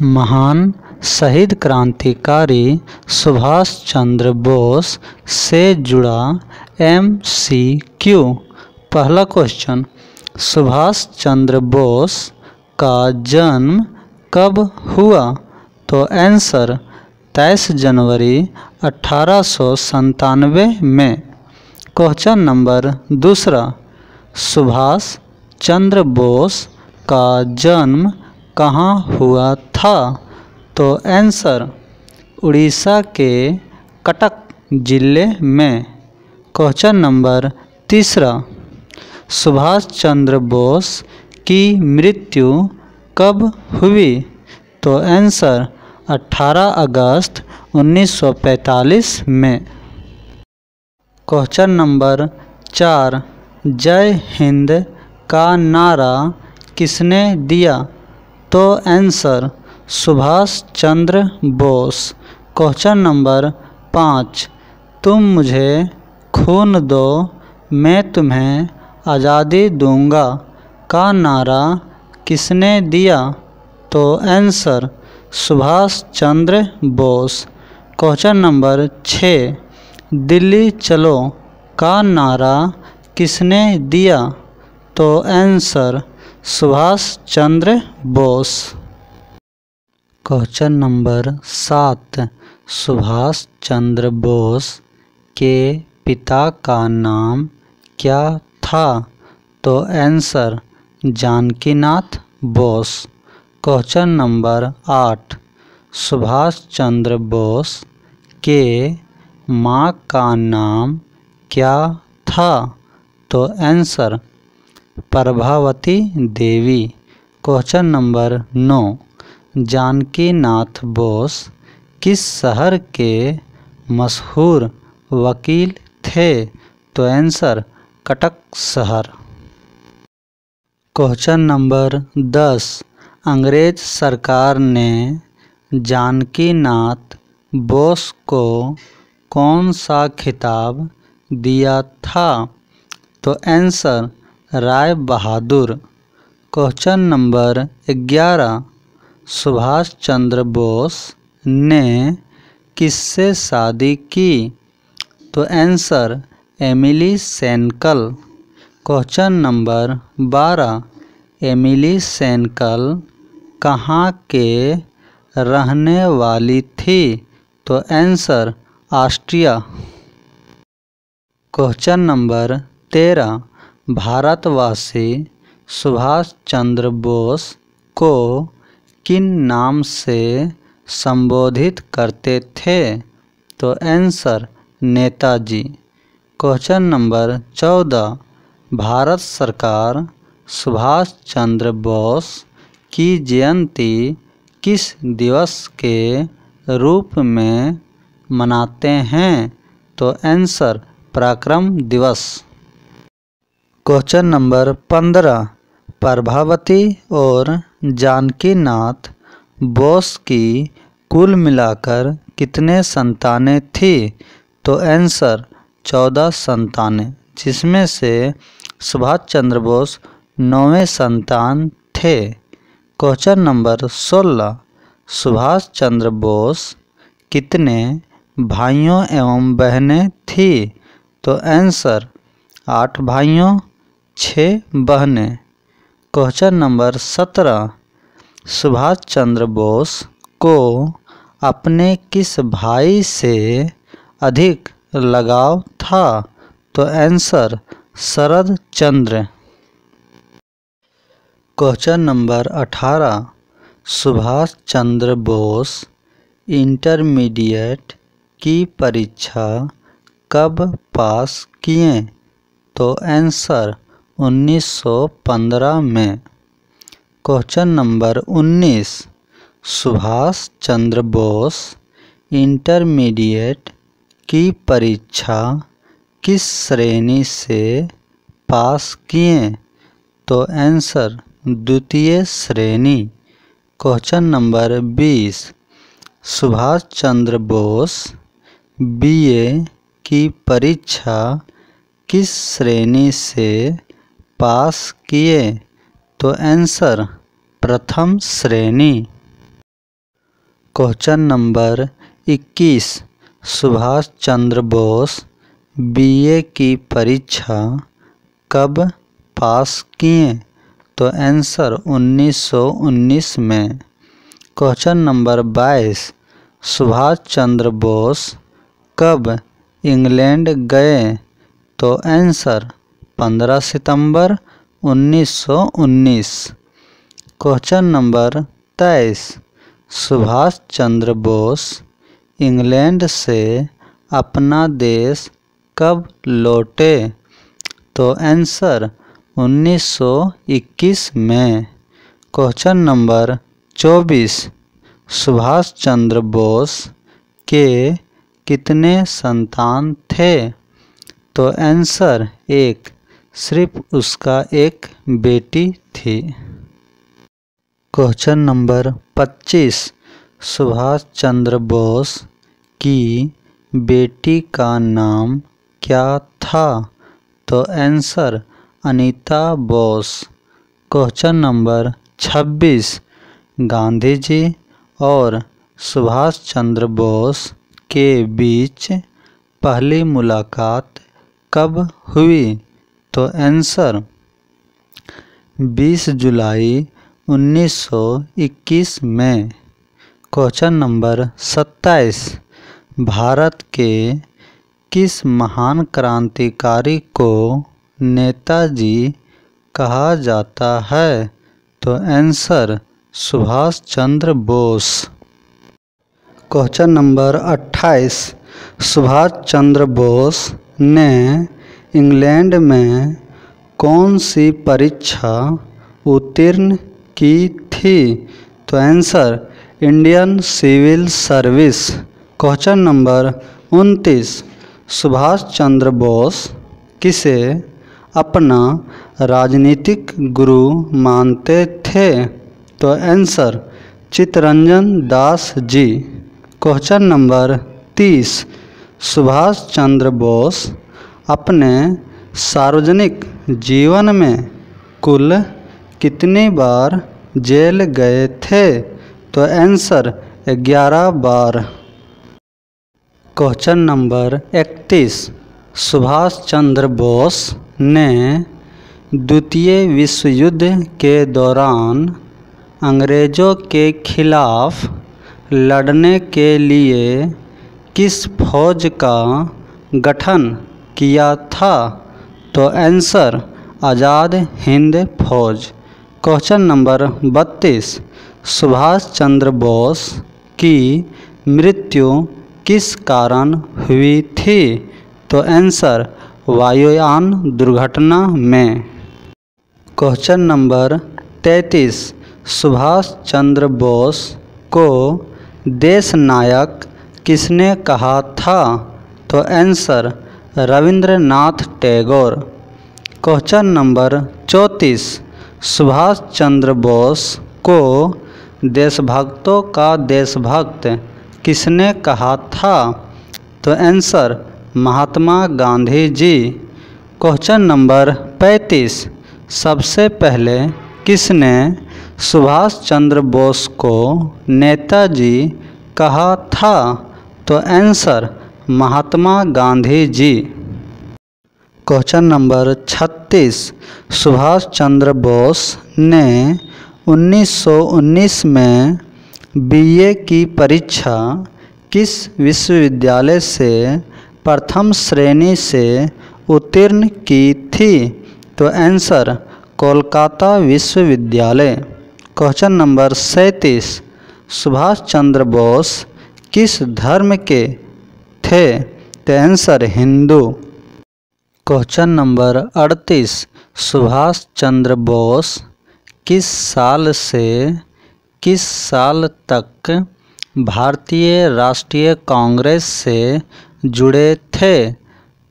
महान शहीद क्रांतिकारी सुभाष चंद्र बोस से जुड़ा MCQ। पहला क्वेश्चन, सुभाष चंद्र बोस का जन्म कब हुआ? तो आंसर 23 जनवरी 1897 में। क्वेश्चन नंबर दूसरा, सुभाष चंद्र बोस का जन्म कहाँ हुआ था? तो आंसर उड़ीसा के कटक जिले में। क्वेश्चन नंबर तीसरा, सुभाष चंद्र बोस की मृत्यु कब हुई? तो आंसर 18 अगस्त 1945 में। क्वेश्चन नंबर 4, जय हिंद का नारा किसने दिया? तो answer Subhash Chandra Bose. Question number 5, तुम मुझे खून दो मैं तुम्हें आज़ादी दूंगा का नारा किसने दिया? तो answer Subhash Chandra Bose. Question number 6, Delhi चलो का नारा किसने दिया? तो answer Subhash Chandra Bose. Question number 7, Subhash Chandra Bose के पिता का नाम क्या था? तो answer Janakinath Bose. Question number 8, Subhash Chandra Bose के माँ का नाम क्या था? तो answer Prabhavati Devi. Question number 9, Janakinath Bose किस शहर के मशहूर वकील थे? तो आंसर कटक शहर। क्वेश्चन नंबर 10, अंग्रेज सरकार ने जानकीनाथ बोस को कौन सा खिताब दिया था? तो answer Rai Bahadur. Question number 11, Subhash Chandra Bose ने किससे शादी की? तो answer Emilie Schenkl. Question number 12, Emilie Schenkl कहाँ के रहने वाली थी? तो आंसर ऑस्ट्रिया। क्वेश्चन नंबर 13, भारतवासी सुभाष चंद्र बोस को किन नाम से संबोधित करते थे? तो answer Netaji. Question number 14, Bharat सरकार सुभाष चंद्र बोस की जयंती किस दिवस के रूप में मनाते हैं? तो आंसर पराक्रम दिवस। क्वेश्चन नंबर 15, प्रभावती और जानकीनाथ बोस की कुल मिलाकर कितने संतानें थी? तो आंसर 14 संतानें, जिसमें से सुभाष चंद्र बोस 9वें संतान थे। क्वेश्चन नंबर 16, सुभाष चंद्र बोस कितने भाइयों एवं बहनें थी? तो आंसर 8 भाइयों 6 बहनें। क्वेश्चन नंबर 17, सुभाष चंद्र बोस को अपने किस भाई से अधिक लगाव था? तो आंसर शरद चंद्र। Question number 18, Subhash Chandra Bose intermediate की परीक्षा कब पास किए? तो आंसर 1915 में। Question number 19, Subhash Chandra Bose intermediate की परीक्षा किस श्रेणी से पास किए? तो आंसर द्वितीय श्रेणी। Question number 20, Subhash Chandra Bose BA की परीक्षा किस श्रेणी से पास किए? तो आंसर प्रथम श्रेणी। Question number 21 Subhash Chandra Bose BA की परीक्षा कब पास किए? तो आंसर 1919 में। क्वेश्चन नंबर 22 सुभाष चंद्र बोस कब इंग्लैंड गए? तो आंसर 15 सितंबर 1919। Question number 23 Subhash Chandra Bose England से अपना देश कब लौटे? तो आंसर 1921 में। क्वेश्चन नंबर 24 सुभाष चंद्र बोस के कितने संतान थे? तो आंसर 1, सिर्फ उसका एक बेटी थी। क्वेश्चन नंबर 25 सुभाष चंद्र बोस की बेटी का नाम क्या था? तो answer Anita Bose. Question number 26 Gandhi ji और सुभाष चंद्र बोस के बीच पहली मुलाकात कब हुई? तो आंसर 20 जुलाई 1921 में। क्वेश्चन नंबर 27 भारत के किस महान क्रांतिकारी को नेताजी कहा जाता है? तो answer Subhash Chandra Bose. Question number 28 Subhash Chandra Bose ने इंग्लैंड में कौन सी परीक्षा उत्तीर्ण की थी? तो answer Indian civil service. Question number 29 Subhash Chandra Bose किसे अपना राजनीतिक गुरु मानते थे? तो answer Chittaranjan Das ji. Question number 30 Subhash Chandra Bose अपने सार्वजनिक जीवन में कुल कितनी बार जेल गए थे? तो आंसर 11 बार। क्वेश्चन नंबर 31 सुभाष चंद्र बोस ने द्वितीय विश्व युद्ध के दौरान अंग्रेज़ों के खिलाफ लड़ने के लिए किस फौज का गठन किया था? तो आंसर आज़ाद हिंद फौज। क्वेश्चन नंबर 32 सुभाष चंद्र बोस की मृत्यु किस कारण हुई थी? तो आंसर वायुयान दुर्घटना में। क्वेश्चन नंबर 33 सुभाष चंद्र बोस को देश नायक किसने कहा था? तो answer Rabindranath Tagore. Question number 34 Subhash Chandra Bose को देशभक्तों का देशभक्त किसने कहा था? तो answer Mahatma Gandhi ji. Question number 35 सबसे पहले किसने सुभाष चंद्र बोस को नेताजी कहा था? तो answer Mahatma Gandhi ji. Question number 36 Subhash Chandra Bose ने 1919 में बीए की परीक्षा किस विश्वविद्यालय से प्रथम श्रेणी से उत्तीर्ण की थी? तो आंसर कोलकाता विश्वविद्यालय। क्वेश्चन नंबर 37 सुभाष चंद्र बोस किस धर्म के थे? तो answer Hindu. Question number 38 Subhash Chandra Bose किस साल से किस साल तक भारतीय राष्ट्रीय कांग्रेस से जुड़े थे?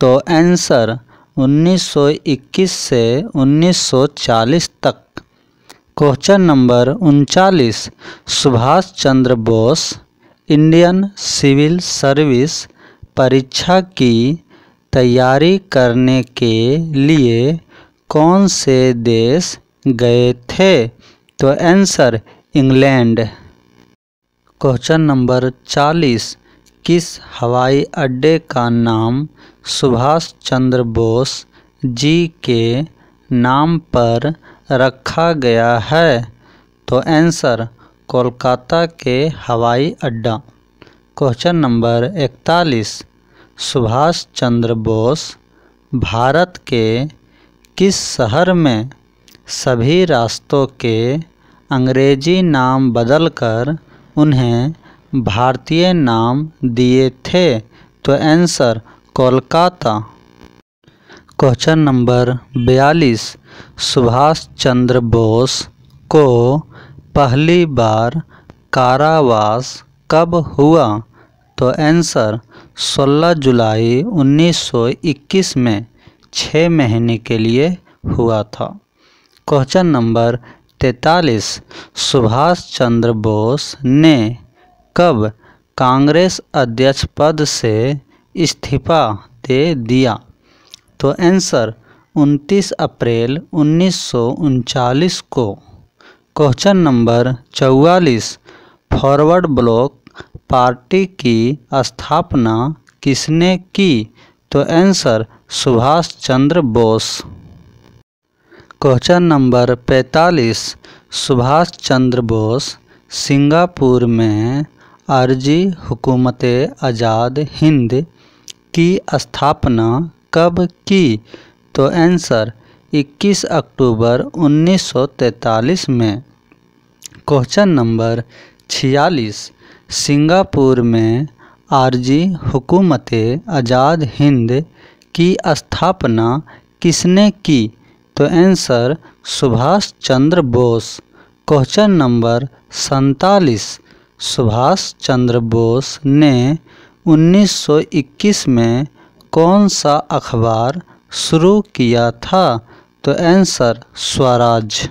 तो आंसर 1921 से 1940 तक। Question number 39 Subhash Chandra Bose Indian civil service परीक्षा की तैयारी करने के लिए कौन से देश गए थे? तो आंसर इंग्लैंड। Question number 40। किस हवाई अड्डे का नाम सुभाष चंद्र बोस जी के नाम पर रखा गया है? तो आंसर कोलकाता के हवाई अड्डा। Question number 41। सुभाष चंद्र बोस भारत के किस शहर में सभी रास्तों के अंग्रेजी नाम बदलकर उन्हें भारतीय नाम दिए थे? तो answer Kolkata. Question number 42। Subhash Chandra Bose को पहली बार कारावास कब हुआ? तो आंसर 16 जुलाई 1921 में 6 महीने के लिए हुआ था। Question number 43। सुभाष चंद्र बोस ने कब कांग्रेस अध्यक्ष पद से इस्तीफा दे दिया? तो आंसर 29 अप्रैल 1939 को। Question number 44। Forward Bloc party की स्थापना किसने की? तो answer Subhash Chandra Bose. Question number 45। Subhash Chandra Bose Singapore में अर्जी हुकूमत आज़ाद हिंद की स्थापना कब की? तो आंसर 21 अक्टूबर 1943 में। Question number 46। सिंगापुर में आरजी हुकूमत आज़ाद हिंद की स्थापना किसने की? तो answer Subhash Chandra Bose. Question number 47। Subhash Chandra Bose ने 1921 में कौन सा अखबार शुरू किया था? तो answer Swaraj.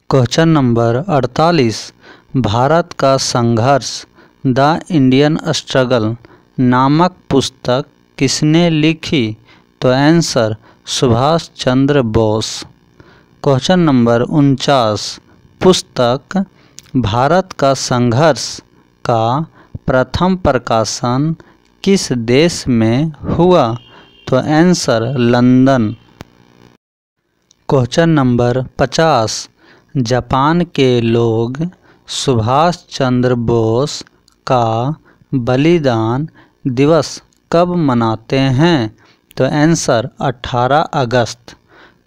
Question number 48। Bharat का संघर्ष द इंडियन स्ट्रगल नामक पुस्तक किसने लिखी? तो answer Subhash Chandra Bose. Question number 49। पुस्तक भारत का संघर्ष का प्रथम प्रकाशन किस देश में हुआ? तो answer London. Question number 50। Japan के लोग सुभाष चंद्र बोस का बलिदान दिवस कब मनाते हैं? तो आंसर 18 अगस्त।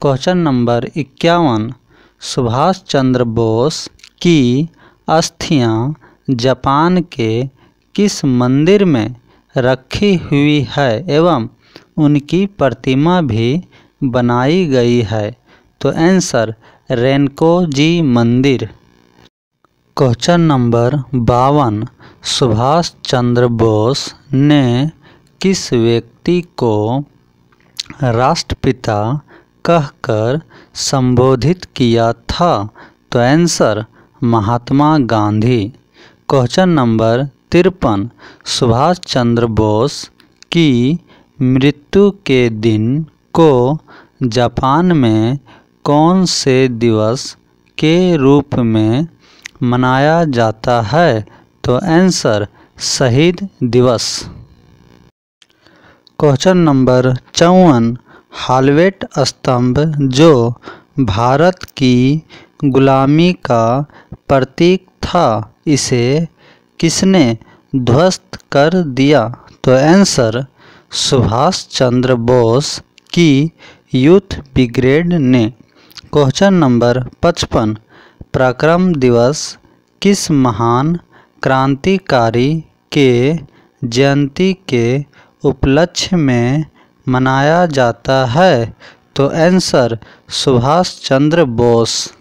Question number 51। सुभाष चंद्र बोस की अस्थियां जापान के किस मंदिर में रखी हुई है एवं उनकी प्रतिमा भी बनाई गई है? तो आंसर रेनको-जी मंदिर। Question number 52। सुभाष चंद्र बोस ने किस व्यक्ति को राष्ट्रपिता कहकर संबोधित किया था? तो answer Mahatma Gandhi. Question number 53। Subhash Chandra Bose की मृत्यु के दिन को जापान में कौन से दिवस के रूप में मनाया जाता है? तो आंसर शहीद दिवस। Question number 54। हाल्वेट स्तंभ जो भारत की गुलामी का प्रतीक था, इसे किसने ध्वस्त कर दिया? तो आंसर सुभाष चंद्र बोस की यूथ ब्रिगेड ने। Question number 55। पराक्रम दिवस किस महान क्रांतिकारी के जयंती के उपलक्ष्य में मनाया जाता है? तो आंसर सुभाष चंद्र बोस।